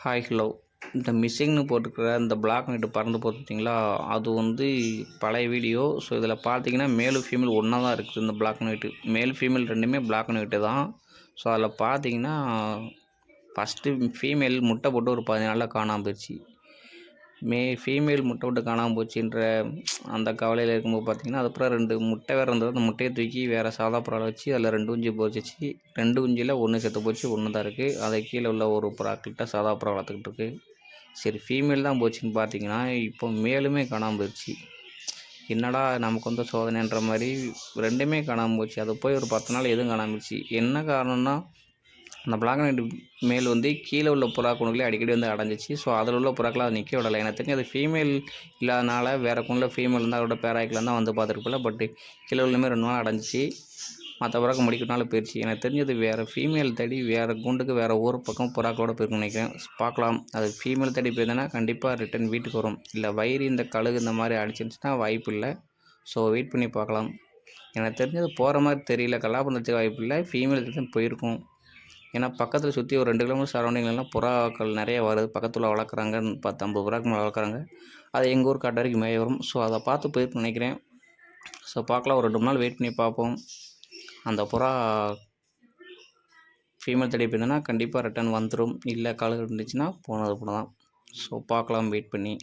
Hi hello. இந்த மிஸ்ஸிங்னு போட்டுருக்கிற இந்த black night பறந்து போகுது பார்த்தீங்களா, அது வந்து பழைய வீடியோ. ஸோ இதில் பார்த்தீங்கன்னா மேலும் ஃபீமேல் ஒன்றா தான் இருக்குது. இந்த பிளாக் நைட்டு மேல் ஃபீமேல் ரெண்டுமே பிளாக் நைட்டு தான். ஸோ அதில் பார்த்தீங்கன்னா ஃபஸ்ட்டு ஃபீமேல் முட்டை போட்டு ஒரு 10 நாளில் காணாமல் போயிடுச்சு. ஃபீமேல் முட்டை விட்டு காணாமல் போச்சுன்ற அந்த கவலையில் இருக்கும்போது பார்த்தீங்கன்னா, அதுக்கப்புறம் 2 முட்டை வேறு இருந்தது. அந்த முட்டையை தூக்கி வேறு சாதா புறாவில் வச்சு அதில் 2 குஞ்சு பொரிச்சிச்சு. 2 குஞ்சில் 1 செத்து போச்சு, 1 தான் இருக்குது. அதை கீழே உள்ள ஒரு புறாக்கிட்ட சாதா புறா வளர்த்துக்கிட்டு இருக்கு. சரி, ஃபீமேல் தான் போச்சுன்னு பார்த்தீங்கன்னா, இப்போ மேலுமே காணாமல் போயிடுச்சு. என்னடா நமக்கு வந்து சோதனைன்ற மாதிரி 2மே காணாமல் போச்சு. அது போய் ஒரு 10 நாள் எதுவும் காணாமல் போச்சு. என்ன காரணம்னா, அந்த பிளாக் அண்ட் ஒயிட் மேல் வந்து கீழே உள்ள புறா கூண்டுகளே அடிக்கடி வந்து அடைஞ்சிச்சு. ஸோ அதில் உள்ள புறாக்களை அதை நிற்க விடலை. எனக்கு தெரிஞ்சு அது ஃபீமேல் இல்லாதனால வேறு கூண்டில் ஃபீமேல் இருந்தால் அதோட பேராய்க்கலாம் தான் வந்து பார்த்துருப்பில்ல. பட் கீழே உள்ளமே 2 நாள் அடைஞ்சிச்சு. மற்ற புறாக்கு முடிக்கனாலும் போயிடுச்சு. எனக்கு தெரிஞ்சது வேறு ஃபீமேல் தேடி வேறு கூண்டுக்கு வேறு ஊர் பக்கம் புறாக்களோட போயிருக்குன்னு நினைக்கிறேன். பார்க்கலாம். அது ஃபீமேல் தேடி போயிருந்தேன்னா கண்டிப்பாக ரிட்டன் வீட்டுக்கு வரும். இல்லை வயிறு இந்த கழுகு இந்த மாதிரி அடிச்சிருந்துச்சுன்னா வாய்ப்பு இல்லை. ஸோ வெயிட் பண்ணி பார்க்கலாம். எனக்கு தெரிஞ்சது போகிற மாதிரி தெரியல. கல்லாபுரத்துக்கு வாய்ப்பு இல்லை. ஃபீமேல் தான் போயிருக்கும். ஏன்னா பக்கத்தில் சுற்றி ஒரு 2 கிலோமீட்டர் சரௌண்டிங்லாம் புறாக்கள் நிறைய வருது. பக்கத்தில் வளர்க்குறாங்க. 10-50 புறாக்கு மேலே வளர்க்குறாங்க. அது எங்கள் ஊர் காட்டு வரைக்கும் மேய வரும். ஸோ அதை பார்த்து போயிருக்குன்னு நினைக்கிறேன். ஸோ பார்க்கலாம். ஒரு 2 நாள் வெயிட் பண்ணி பார்ப்போம். அந்த புறா ஃபீமேல் தேடி போயிருந்தேன்னா கண்டிப்பாக ரிட்டன் வந்துடும். இல்லை கழுகு இருந்துச்சுன்னா போனது போல தான். ஸோ பார்க்கலாம் வெயிட் பண்ணி.